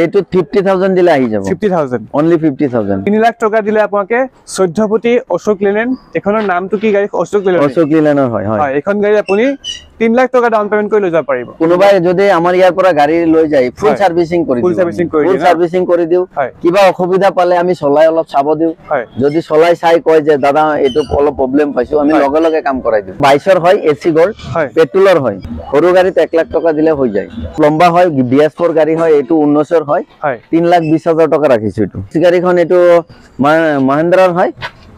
এইটো 50000 দিলে আহি যাব 50000 only 50000 3 লাখ টাকা দিলে আপোনাকে 14 ফুটি অশোক লেলেন এখনৰ নামটো কি গাড়ী অশোক লেলেনৰ হয় হয় এখন গাড়ী আপুনি 3 লাখ টাকা ডাউন পেমেন্ট কৰি লৈ যাব পাৰিব কোনোবাই যদি আমাৰ ইয়াৰ পৰা গাড়ী লৈ যায় ফুল সাৰ্ভিসিং কৰি দিও ফুল সাৰ্ভিসিং কৰি দিও কিবা অসুবিধা পালে আমি চলাই অলপ চাব দিও যদি চলাই চাই কয় যে দাদা এটো অলপ প্ৰবলেম পাইছো আমি লগে লগে কাম কৰাই দিও 22 হয় এসি গোল্ড পেট্ৰোলৰ হয় সৰু গাড়ীত 1 লাখ টাকা দিলে হৈ যায় লম্বা হয় BS4 গাড়ী হয় এটো 19 হয় 3,20,000 টাকা ৰাখিছো এটো গাড়ীখন এটো মহিন্দ্ৰাৰ হয়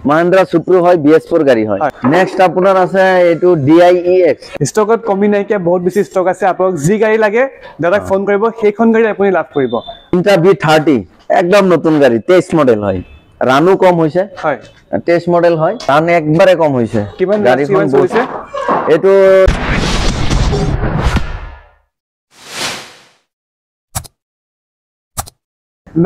Mahindra Supro হয় BS4 গাড়ী হয় নেক্সট আপোনাৰ আছে এটো DIEX ষ্টকত কমি নাই কি বহুত বেছি ষ্টক আছে আপোনাক যি গাড়ী লাগে দাদাক ফোন কৰিব সেইখন গাড়ী আপুনি লাভ কৰিব ইন্টা V30 একদম নতুন গাড়ী 23 মডেল হয় রানু কম হইছে হয় 23 মডেল হয় টান একবারে কম হইছে কিমান গাড়ীখন চলিছে এটো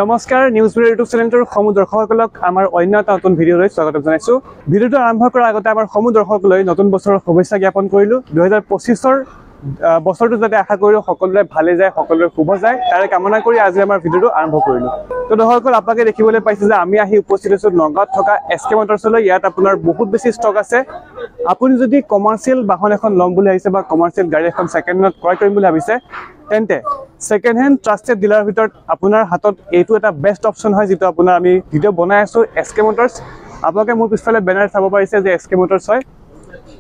নমস্কাৰ নিউজ ব্যুৰ ইউটিউব চেনেলটোৰ সমূহ দৰ্শকসকলক আমাৰ অন্য এটা নতুন ভিডিঅ'লৈ স্বাগতম জনাইছো ভিডিঅ'টো আৰম্ভ কৰাৰ আগতে আমাৰ সমূহ দৰ্শকলৈ নতুন বছৰৰ শুভেচ্ছা জ্ঞাপন কৰিলো 2025ৰ বছৰটো যাতে আশা কৰিলো সকলোৰে ভালে যায় সকলোৰে শুভ যায় তাৰে কামনা কৰি আজি আমাৰ ভিডিঅ'টো আৰম্ভ কৰিলো তো দৰ্শকসকল আপোনালোকে দেখিবলৈ পাইছে যে আমি আহি উপস্থিত আছো নগাঁৱত থকা SK মটৰ্ছলৈ ইয়াত আপোনাৰ বহুত বেছি ষ্টক আছে আপুনি যদি কমাৰ্চিয়েল বাহন এখন ল'ম বুলি ভাবিছে বা কমাৰ্চিয়েল গাড়ী এখন সেকেন্ড হেণ্ড ক্ৰয় কৰিম বুলি ভাবিছে তেন্তে সেকেন্ড হেণ্ড ট্ৰাষ্টেড ডিলাৰৰ ভিতৰত আপোনাৰ হাতত এইটো এটা বেষ্ট অপচন হয় যেটো আপোনাৰ আমি ভিডিঅ' বনাই আছো SK মটৰ্ছ আপোনালোকে মোৰ পিছফালে বেনাৰ চাব পাৰিছে যে SK মটৰ্ছ হয়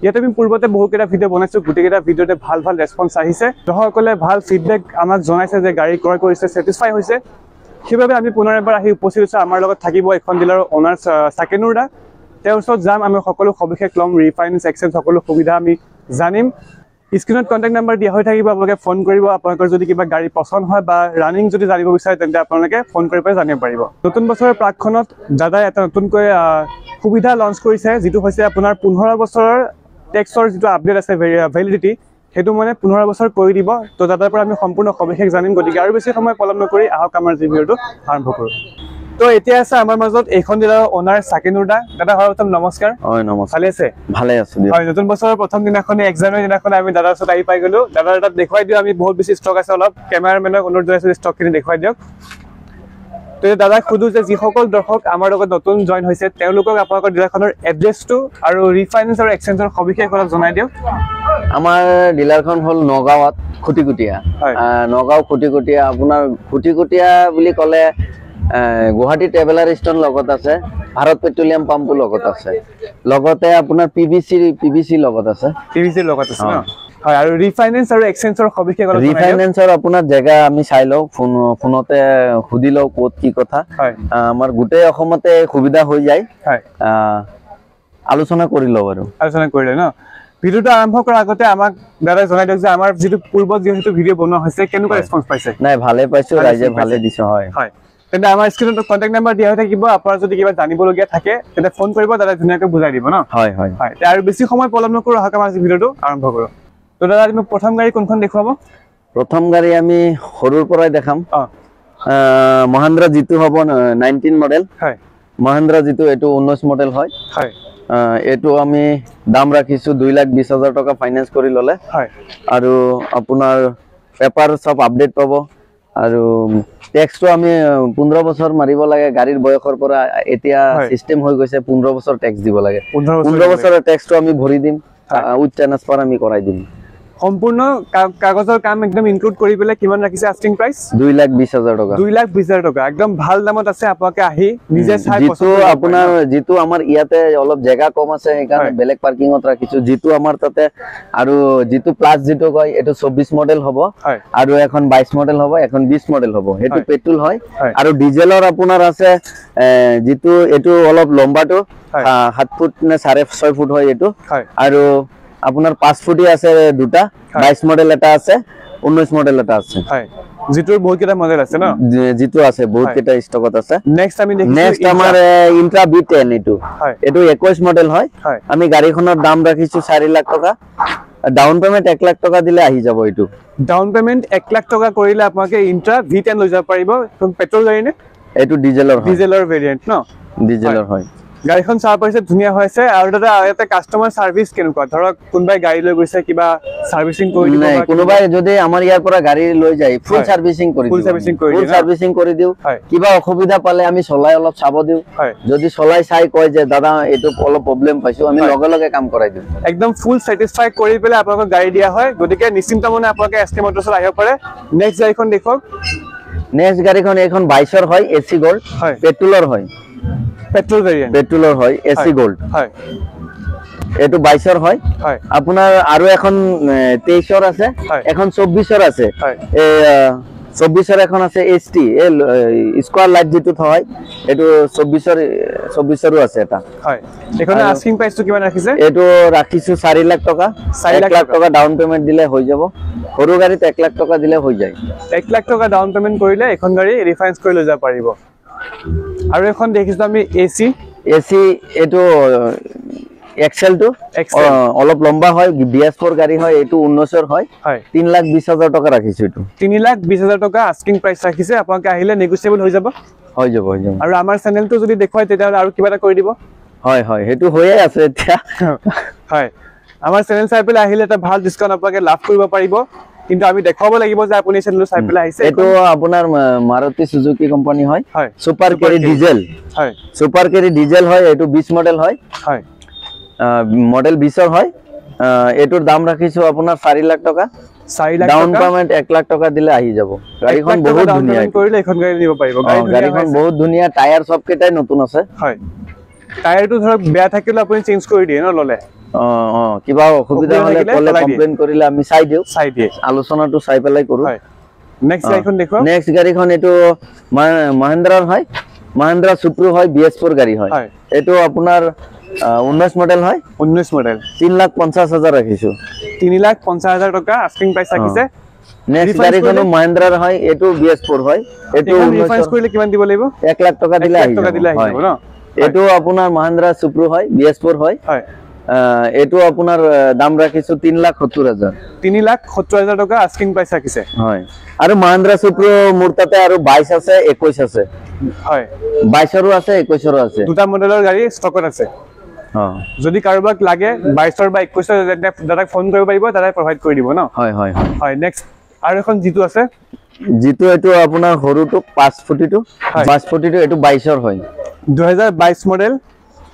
ইয়াতে আমি পূৰ্বতে বহুকেইটা ভিডিঅ' বনাইছো গোটেইকেইটা ভিডিঅ'তে ভাল ভাল ৰেসপন্স আহিছে দৰ্শকসকলে ভাল ফিডবেক আমাক জনাইছে যে গাড়ী ক্ৰয় কৰিছে স্যাটিসফাই হৈছে সেইবাবে আমি পুনৰ এবাৰ আহি উপস্থিত আছো আমাৰ লগত থাকিব এখন ডিলাৰৰ ওনাৰ সাকেনুৰ দা তেওঁৰ ওচৰত যাম আমি সকলো সবিশেষ লম ৰিফাইনেন্স এক্সেঞ্জ সকলো সুবিধা আমি জানিম স্ক্ৰিনত কন্টাক্ট নম্বৰ দিয়া হৈ থাকিব আপোনালোকে ফোন কৰিব আপোনালোকৰ যদি কিবা গাড়ী পছন্দ হয় বা ৰানিং যদি জানিব বিচাৰে তেন্তে আপোনালোকে ফোন কৰি জানিব পাৰিব নতুন বছৰৰ প্ৰাকখনত দাদাই এটা নতুনকৈ সুবিধা লঞ্চ কৰিছে যেটো হৈছে আপোনাৰ 15 বছৰৰ টেক্সৰ যেটো আপডেট আছে ভ্যালিডিটি হেতু মানে 15 বছৰ কৰি দিব তো দাদাৰ পৰা আমি সম্পূৰ্ণ সবিশেষ জানিম গতিকে আৰু বেছি সময় পলম নকৰি আহক আমাৰ ভিডিঅ'টো আৰম্ভ কৰো তো এতিয়া আছে আমাৰ মাজত এইখন ডিলাৰৰ ওনাৰ সাকেনুৰ দা দাদা হৰতম নমস্কাৰ হয় নমস্কাৰ ভালে আছে ভালে আছো হয় নতুন বছৰৰ প্ৰথম দিনাখনে এক্সামৰ দিনাখনে আমি দাদাৰ ওচৰত আহি পাই গলো দাদাৰ এটা দেখুৱাই দিও আমি বহুত বেছি ষ্টক আছে অলপ ক্যামেৰামেনক অনুৰোধ জনাইছো ষ্টকখিনি দেখুৱাই দিয়ক তো দাদা খুদু যে যিসকল দৰ্শক আমাৰ লগত নতুন জয়েন হৈছে তেওঁলোকক আপোনালোকৰ ডিলাৰখনৰ এড্ৰেছটো আৰু ৰিফাইনেন্স আৰু এক্সচেঞ্জৰ সবিশেষ অলপ জনাই দিয়ক আমাৰ ডিলাৰখন হল নগাঁৱত খুটিকুটিয়া নগাঁও খুটিকুটিয়া আপোনাৰ খুটিকুটিয়া বুলি ক'লে গুৱাহাটী ট্ৰেভেলাৰ ষ্টোন লগত আছে ভাৰত পেট্ৰলিয়াম পাম্পৰ লগত আছে লগতে আপোনাৰ পিভিসি লগত আছে পিভিসিৰ লগত আছে ন হয় আৰু ৰিফাইনেন্স আৰু এক্সচেঞ্জৰ সবিশেষ অলপ ৰিফাইনেন্সৰ আপোনাৰ জায়গা আমি চাই লও ফোনতে খুদি লও কোত কি কথা আমাৰ গোটেই অসমতে সুবিধা হৈ যায় আলোচনা কৰি লও আৰু আলোচনা কৰিলে ন ভিডিঅ'টো আৰম্ভ কৰাৰ আগতে আমাক দাদা জনাই দিয়ক যে আমাৰ যেটো পূৰ্বত যেহেতু ভিডিঅ' বনোৱা হৈছে কেনেকুৱা ৰেসপন্স পাইছে নাই ভালে পাইছো ৰাইজে ভালে দিছে হয় হয় তেন্তে আমাৰ স্ক্ৰিনত কন্টাক্ট নম্বৰ দিয়া হৈ থাকিব আপোনাৰ যদি কিবা জানিবলগীয়া থাকে তেন্তে ফোন কৰিব দাদা ধুনীয়াকৈ বুজাই দিব ন হয় হয় হয় আৰু বেছি সময় পলম নকৰো আহক আমাৰ ভিডিঅ'টো আৰম্ভ কৰো তো দাদা তুমি প্ৰথম গাড়ী কোনখন দেখুৱাব প্ৰথম গাড়ী আমি সৰুৰ পৰাই দেখাম মহিন্দ্ৰা জিতু হ'ব 19 মডেল হয় মহিন্দ্ৰা জিতু এটো 19 মডেল হয় হয় এটো আমি দাম ৰাখিছো 2,20,000 টাকা ফাইনান্স কৰি ললে হয় আৰু আপোনাৰ পেপাৰ সব আপডেট পাব আৰু ট্যাক্সটো আমি 15 বছৰ মাৰিব লাগে গাড়ীৰ বয়সৰ পৰা এতিয়া সিস্টেম হৈ গৈছে 15 বছৰ ট্যাক্স দিব লাগে 15 বছৰৰ ট্যাক্সটো আমি ভৰি দিম উইথ ট্ৰান্সফাৰ আমি কৰাই দিম সম্পূৰ্ণ কাগজৰ কাম একদম ইনক্লুড কৰি পেলে কিমান ৰাখিছে আস্কিং প্ৰাইস 2,20,000 টাকা 2,20,000 টাকা একদম ভাল দামত আছে আপোনাকে আহি নিজে চাই পছন্দ আপোনাৰ যেটো আমাৰ ইয়াতে অলপ জায়গা কম আছে সেইকাৰণে বেলেগ পাৰ্কিংত ৰাখিছো যেটো আমাৰ তাতে আৰু যেটো প্লাস যেটো কয় এটো 24 মডেল হ'ব আৰু এখন 22 মডেল হ'ব এখন 20 মডেল হ'ব এটো পেট্ৰল হয় আৰু ডিজেলৰ আপোনাৰ আছে যেটো এটো অলপ লম্বাটো 7 ফুট নে 6.5 ফুট হয় এটো আৰু আপোনাৰ 5 ফুটি আছে দুটা 22 মডেল এটা আছে 19 মডেল এটা আছে হয় জিতুৰ বহুত কেটা মডেল আছে ন জিতু আছে বহুত কেটা ষ্টকত আছে নেক্সট আমি দেখিছো নেক্সট আমাৰ ইন্ট্ৰা B10 এটো এটো 21 মডেল হয় আমি গাড়ীখনৰ দাম ৰাখিছো 4 লাখ টকা ডাউন পেমেন্ট 1 লাখ টকা দিলে আহি যাব এটো ডাউন পেমেন্ট 1 লাখ টকা কৰিলে আপোনাকে ইন্ট্ৰা V10 লৈ যাব পাৰিব পেট্ৰল গাড়ী নে এটো ডিজেলৰ ভেৰিয়েন্ট ন ডিজেলৰ হয় গাড়ীখন চাব পাৰিছে ধুনীয়া হৈছে আৰু দাদা ইয়াতে কাস্টমাৰ সাৰ্ভিস কেনেকুৱা ধৰক কোনবাই গাড়ী লৈ গৈছে কিবা সাৰ্ভিসিং কৰি দিব নাই কোনোবাই যদি আমাৰ ইয়াৰ পৰা গাড়ী লৈ যায় ফুল সাৰ্ভিসিং কৰি দিও ফুল সাৰ্ভিসিং কৰি দিও কিবা অসুবিধা পালে আমি চলাই অলপ চাব দিও যদি চলাই চাই কয় যে দাদা এটো অলপ প্ৰবলেম পাইছো আমি লগে লগে কাম কৰাই দিও একদম ফুল স্যাটিসফাই কৰি পেলে আপোনাক গাড়ী দিয়া হয় গতিকে নিশ্চিন্ত মনে আপোনাক এসকে মোটৰছত আহিব পাৰে নেক্সট গাড়ীখন দেখক নেক্সট গাড়ীখন এখন 22 হয় এসি গোল্ড পেট্ৰলৰ হয় পেট্ৰল ভেৰিয়েন্ট পেট্ৰলৰ হয় এসি গোল্ড হয় এটো 22 হয় আপোনাৰ আৰু এখন 23 আছে এখন 24 আছে এই 24 এখন আছে এসটি স্কয়ার লাইট যেটো হয় এটো 24 আছে এটা হয় এখানে আস্কিং প্রাইস তো কিমান ৰাখিছে এটো ৰাখিছো 4 লাখ টকা 4 লাখ টকা ডাউন পেমেন্ট দিলে হৈ যাব সৰু গাড়ীত 1 লাখ টকা দিলে হৈ যায় 1 লাখ টকা ডাউন পেমেন্ট কৰিলে এখন গাড়ী ৰিফাইন্স কৰি লৈ যাব পাৰিব আৰু এখন দেখিছো আমি এসি এটো এক্সেল টু অলপ লম্বা হয় BS4 গাড়ী হয় এটো 19 হয় 3,20,000 টাকা ৰাখিছো এটো 3,20,000 টাকা আস্কিং প্ৰাইস ৰাখিছে আপোনাক আহিলে নেগোশিয়েবল হৈ যাব আৰু আমাৰ চেনেলটো যদি দেখুৱাই তেতিয়া আৰু কিবা এটা কৰি দিব হয় হয় হেতু হৈয়ে আছে এতিয়া হয় আমাৰ চেনেল চাই পেলে আহিলে এটা ভাল ডিসকাউন্ট আপোনাক লাভ কৰিব পাৰিব কিন্তু আমি দেখাব লাগিব যে আপুনি চেনেল চাই পেলে আহিছে এটো আপোনাৰ মাৰুতি সুজুকি কোম্পানী হয় সুপাৰ কেৰি ডিজেল হয় সুপাৰ কেৰি ডিজেল হয় এটো 20 মডেল হয় মডেল 20 হয় এটোৰ দাম ৰাখিছো আপোনাৰ 4 লাখ টকা 4 লাখ ডাউন পেমেন্ট 1 লাখ টকা দিলে আহি যাব গাড়ীখন বহুত ধুনীয়া কৰিলে এখন গাড়ী নিব পাৰিব গাড়ীখন বহুত ধুনীয়া টায়াৰ সব কেটাই নতুন আছে হয় টায়াৰটো ধৰক বেয়া থাকিলে আপুনি চেঞ্জ কৰি দিয়ে ন ললে কিবা অসুবিধা হলে কলে কমপ্লেইন কৰিলে আমি চাই দিয়ে আলোচনাটো চাই পেলাই কৰো নেক্সট গাড়ীখন দেখো নেক্সট গাড়ীখন এটো মহিন্দ্ৰাৰ হয় মহিন্দ্ৰা সুপ্ৰো হয় BS4 গাড়ী হয় এটো আপোনাৰ 19 মডেল হয় 19 মডেল 3,50,000 ৰাখিছো 3,50,000 টাকা আস্কিং প্ৰাইস ৰাখিছে নেক্সট গাড়ীখন মহিন্দ্ৰাৰ হয় এটো BS4 হয় এটো ৰিফাইন্স কৰিলে কিমান দিব লাগিব 1 লাখ টকা দিলে আহি যাব ন এটো আপোনাৰ মহিন্দ্ৰা সুপ্ৰো হয় BS4 হয় এটো আপোনাৰ দাম ৰাখিছো 3,70,000 3,70,000 টাকা আস্কিং প্ৰাইস ৰাখিছে হয় আৰু মহিন্দ্ৰা সুপ্ৰো মোৰ তাতে আৰু 22 আছে 21 আছে হয় 22 ৰো আছে 21 ৰো আছে দুটা মডেলৰ গাড়ী ষ্টকত আছে যদি কাৰোবাক লাগে 22 বা 21 দাদাক ফোন কৰিব পাৰিব দাদাই প্ৰভাইড কৰি দিব ন হয় হয় হয় নেক্সট আৰু এখন জিতু আছে জিতু এটো আপোনাৰ হৰুটো 5 ফুটিটো 5 ফুটিটো এটো 22 হয় 2022 মডেল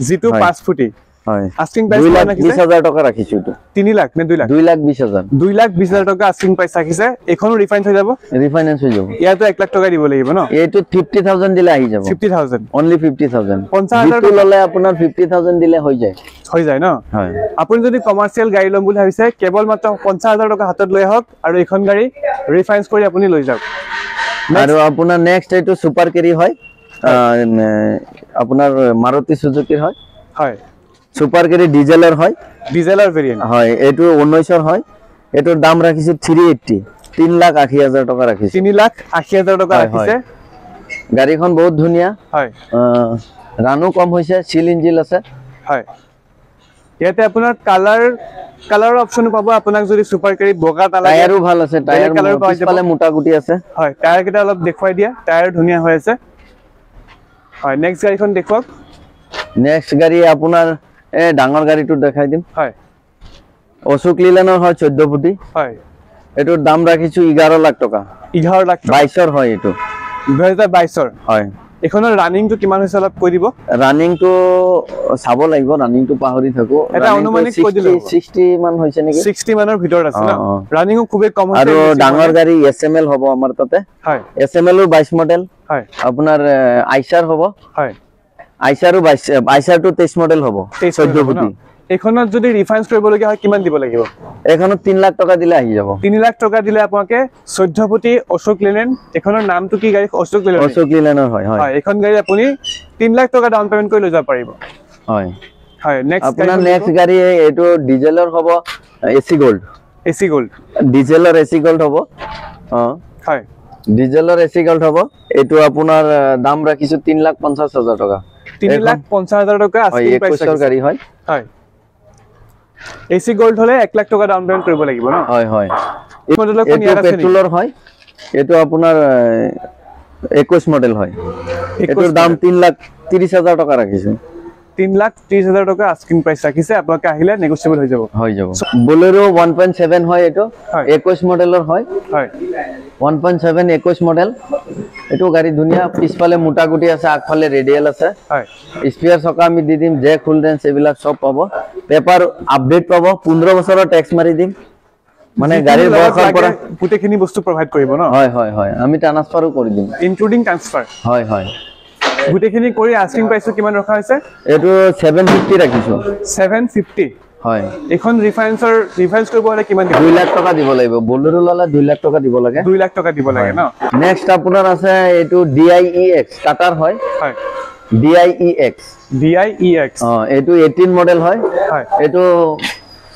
জিতু 5 ফুটি হয় আস্কিং প্রাইস 2,20,000 টাকা ৰাখিছো এটো 3 লাখ নে 2 লাখ 2,20,000 2,20,000 টাকা আস্কিং প্রাইস ৰাখিছে এখনো ৰিফাইন্স হৈ যাব ৰিফাইন্স হৈ যাব ইয়াতো 1 লাখ টকা দিব লাগিব ন এটো 50,000 দিলে আহি যাব 50,000 only 50,000 50,000 ললে আপোনাৰ 50,000 দিলে হৈ যায় ন হয় আপুনি যদি কমাৰ্শিয়াল গাড়ী লম বুলি ভাবিছে কেৱল মাত্ৰ 50,000 টকা হাতত লৈ আহক আৰু এখন গাড়ী ৰিফাইন্স কৰি আপুনি লৈ যাওক আৰু আপোনাৰ নেক্সট এটো সুপাৰ কেৰি হয় আপোনাৰ মাৰুতি সুজুকিৰ হয় হয় সুপাৰ কেৰি ডিজেলৰ হয় ডিজেলৰ ভেৰিয়েন্ট হয় এটো 19 হয় এটোৰ দাম ৰাখিছো 380 3,80,000 টকা ৰাখিছো 3,80,000 টকা ৰাখিছে গাড়ীখন বহুত ধুনীয়া হয় ৰানো কম হৈছে সিল ইঞ্জিন আছে হয় ইয়াতে আপোনাৰ কালাৰ অপচন পাব আপোনাক যদি সুপাৰ কেৰি বগা টায়াৰো ভাল আছে টায়াৰ কালাৰ পালে মোটা গুটি আছে হয় টায়াৰ কেটা অলপ দেখুৱাই দিয়া টায়াৰ ধুনীয়া হৈ আছে হয় নেক্সট গাড়ীখন দেখুৱাক নেক্সট গাড়ী আপোনাৰ ডাঙৰ গাড়ীটো দেখাই দিম হয় অশোক লীলানৰ হয় 14 ফুটি হয় এটোৰ দাম ৰাখিছো 11 লাখ টকা 11 লাখ 22 হয় এটো 2022 হয় এখনৰ ৰানিংটো কিমান হৈছে অলপ কৈ দিব ৰানিংটো চাব লাগিব ৰানিংটো পাহৰি থাকো এটা অনুমানিক কৈ দিলে 60 মান হৈছে নেকি 60 মানৰ ভিতৰত আছে না ৰানিংও খুবেই কম হৈছে আৰু ডাঙৰ গাড়ী SML হ'ব আমাৰ তাতে হয় SML ৰ 22 মডেল হয় আপোনাৰ আইচাৰ হ'ব হয় আইচাৰো 22 আইচাৰটো 23 মডেল হ'ব 14 ফুটি এখনত যদি ৰিফাইন্স কৰিব লগা হয় কিমান দিব লাগিব এখনত 3 লাখ টকা দিলে আহি যাব 3 লাখ টকা দিলে আপোনাকে 14 ফুটি অশোক লেলেন এখনৰ নামটো কি গাড়ী অশোক লেলেনৰ হয় হয় এখন গাড়ী আপুনি 3 লাখ টকা ডাউন পেমেন্ট কৰি লৈ যাব পাৰিব হয় হয় নেক্সট আপোনাৰ নেক্সট গাড়ী এটো ডিজেলৰ হ'ব এসি গোল্ড ডিজেলৰ এসি গোল্ড হ'ব হয় ডিজেলৰ এসি গোল্ড হ'ব এটো আপোনাৰ দাম ৰাখিছো 3,50,000 টকা 3,50,000 টকা আস্কিং প্রাইস গাড়ী হয় হয় এসি গোল্ড হলে 1 লাখ টকা ডাউন পেমেন্ট কৰিব লাগিব ন হয় হয় এই মডেলৰ কোন ইয়াৰ আছে পেট্ৰলৰ হয় এটো আপোনাৰ 21 মডেল হয় এটোৰ দাম 3,30,000 টকা ৰাখিছো 3,30,000 টকা আস্কিং প্রাইস রাখিছে আপোনাক আহিলে নেগোশিয়েবল হৈ যাব Bolero 1.7 হয় এটো 21 মডেলৰ হয় 1.7 21 মডেল এটো গাড়ী ধুনিয়া পিছফালে মোটা গুটি আছে আগফালে ৰেডিয়েল আছে স্পিয়াৰ চকা আমি দি দিম জেক ফুল ৰেঞ্জ এবিলাক সব পাব পেপাৰ আপডেট পাব 15 বছৰৰ ট্যাক্স মাৰি দিম মানে গাড়ীৰ বয়সৰ পৰা গুটেখিনি বস্তু প্ৰভাইড কৰিব ন হয় আমি ট্ৰান্সফাৰো কৰি দিম ইনক্লুডিং ট্ৰান্সফাৰ হয় গুটেখিনি কৰি আস্কিং প্ৰাইসটো কিমান ৰখা হৈছে এটো 750 ৰাখিছো 750 হয় এখন ৰিফাইন্স কৰিব হলে কিমান 2 লাখ টকা দিব লাগিব বলেৰো ললে 2 লাখ টকা দিব লাগে 2 লাখ টকা দিব লাগে ন নেক্সট আপোনাৰ আছে এটো DIEX টাটাৰ হয় DIEX এটো 18 মডেল হয় এটো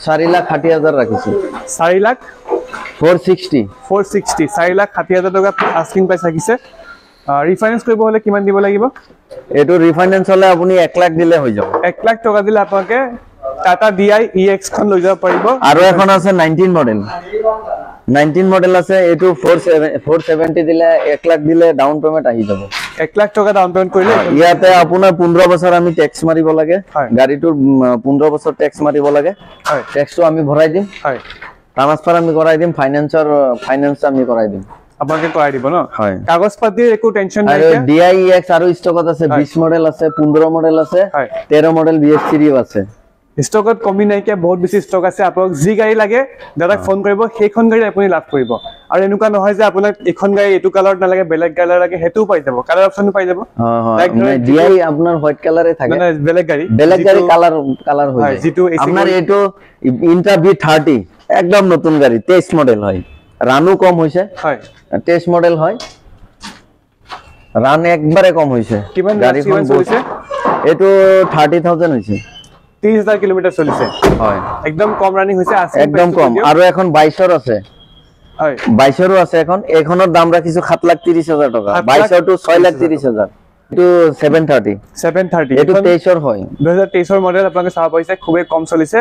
4,60,000 ৰাখিছো 4,60,000 4,60,000 টকা আস্কিং প্ৰাইস ৰাখিছে ৰিফাইন্স কৰিব হলে কিমান দিব লাগিব এটো ৰিফাইন্স হলে আপুনি 1 লাখ দিলে হৈ যাব 1 লাখ টকা দিলে আপোনাকে টাটা DIEX খন লৈ যাব পাৰিব আৰু এখন আছে 19 মডেল আছে এটো 470 দিলে 1 লাখ দিলে ডাউন পেমেন্ট আহি যাব 1 লাখ টকা ডাউন পেমেন্ট কৰিলে ইয়াতে আপোনাৰ 15 বছৰ আমি ট্যাক্স মাৰিব লাগে গাড়ীটোৰ 15 বছৰ ট্যাক্স মাৰিব লাগে ট্যাক্সটো আমি ভৰাই দিম ট্ৰান্সফাৰ আমি কৰাই দিম ফাইনান্স আমি কৰাই দিম আপোনাকে কৰাই দিব ন কাগজ পাতিৰ একো টেনচন নাই আৰু DIEX আৰু ষ্টকত আছে 20 মডেল আছে 15 মডেল আছে 13 মডেল BS3 আছে ষ্টকত কমি নাই কি বহুত বেছি ষ্টক আছে আপোনাক যি গাড়ী লাগে দাদাক ফোন কৰিব সেইখন গাড়ী আপুনি লাভ কৰিব আৰু এনেকুৱা নহয় যে আপোনাক এখন গাড়ী এটো কালাৰ নালাগে বেলেগ কালাৰ লাগে হেতু পাই যাব কালাৰ অপচন পাই যাব মানে DI আপোনাৰ হোৱাইট কালাৰে থাকে মানে বেলেগ গাড়ী কালাৰ হৈ যায় যেটো আপোনাৰ এটো ইন্টা V30 একদম নতুন গাড়ী 23 মডেল হয় রানও কম হইছে 23 মডেল হয় রান একবারে কম হইছে কিমান গাড়ীখন চলিছে এটো 30,000 হইছে 30,000 কিলোমিটার চলিছে হয় একদম কম রানিং হইছে একদম কম আৰু এখন 22 আছে হয় 22 আছে এখনৰ দাম ৰাখিছো 7,30,000 টকা 22 টু 6,30,000 এটো 730 এটো 23 হয় 2023 মডেল আপোনাক চাব পাইছে খুবেই কম চলিছে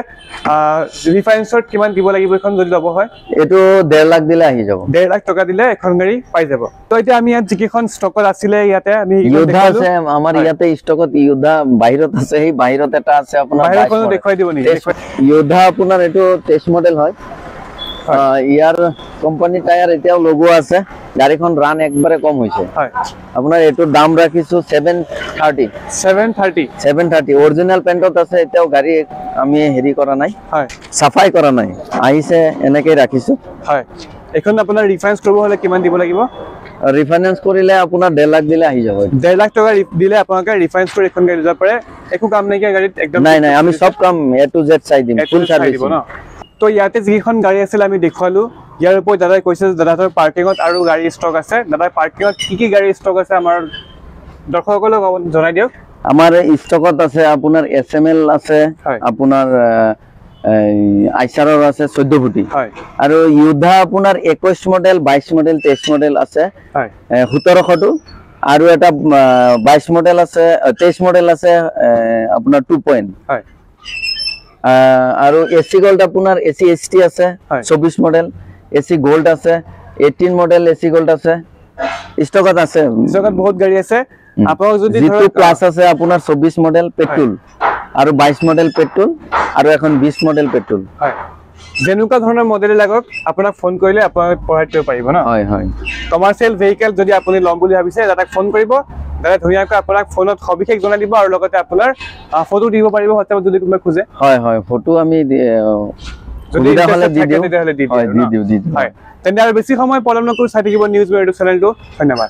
ৰিফাইন্সত কিমান দিব লাগিব এখন যদি লব হয় এটো 1.5 লাখ দিলে আহি যাব 1.5 লাখ টকা দিলে এখন গাড়ী পাই যাব তো এতিয়া আমি ইয়াত যিকেখন ষ্টকত আছিল ইয়াতে আমি ইউধা আছে আমাৰ ইয়াতে ষ্টকত ইউধা বাহিৰত আছে এই বাহিৰত এটা আছে আপোনাৰ বাহিৰখন দেখাই দিব নি ইউধা আপোনাৰ এটো 23 মডেল হয় ইয়াৰ কোম্পানী টায়াৰ এতিয়াও লগো আছে গাড়ীখন ৰান একবাৰে কম হৈছে হয় আপোনাৰ এটো দাম ৰাখিছো 730 অৰিজিনাল পেন্টত আছে এতিয়াও গাড়ী আমি হেৰি কৰা নাই হয় সাফাই কৰা নাই আহিছে এনেকৈ ৰাখিছো হয় এখন আপোনাৰ ৰিফাইন্স কৰিব হলে কিমান দিব লাগিব ৰিফাইন্স কৰিলে আপোনাৰ 1.5 লাখ দিলে আহি যাব 1.5 লাখ টকা দিলে আপোনাক ৰিফাইন্স কৰি এখন গাড়ী যাব পাৰে একো কাম নাই কি গাড়ীত একদম নাই আমি সব কাম A to Z চাই দিম ফুল সার্ভিস দিব না তো ইয়াতে যিখন গাড়ী আছিল আমি দেখালো ইয়াৰ ওপৰত দাদাই কৈছে দাদাৰ পাৰ্কিংত আৰু গাড়ী ষ্টক আছে দাদাৰ পাৰ্কিংত কি গাড়ী ষ্টক আছে আমাৰ দৰ্শকসকলক জনাই দিয়ক আমাৰ ষ্টকত আছে আপোনাৰ SML আছে আপোনাৰ আইচাৰৰ আছে 14 ফুটি আৰু ইউধা আপোনাৰ 21 মডেল 22 মডেল 23 মডেল আছে 1700 টু আৰু এটা 22 মডেল আছে 23 মডেল আছে আপোনাৰ 2 পইণ্ট আৰু AC গোল্ড আপোনাৰ AC ST আছে 24 মডেল AC গোল্ড আছে 18 মডেল AC গোল্ড আছে ষ্টকত বহুত গাড়ী আছে আপোনাক যদি ধৰক ক্লাস আছে আপোনাৰ 24 মডেল পেট্ৰল আৰু 22 মডেল পেট্ৰল আৰু এখন 20 মডেল পেট্ৰল হয় যেনুকা ধৰণৰ মডেল লাগক আপোনাক ফোন কৰিলে আপোনাক প্ৰভাইড কৰিব পাৰিব না হয় কমাৰ্চিয়েল ভেহিকল যদি আপুনি লম বুলি ভাবিছে দাদাক ফোন কৰিব দাদা ধুনিয়াকৈ আপোনাক ফোনত সবিশেষ জনাই দিব আৰু লগতে আপোনাৰ ফটো দিব পাৰিব হতে যদি কোনোবা খুজে হয় ফটো আমি যদি দি দিও হয় তেন্তে আৰু বেছি সময় পলম নকৰি চাই থাকিব নিউজ ইউটিউব চেনেলটো ধন্যবাদ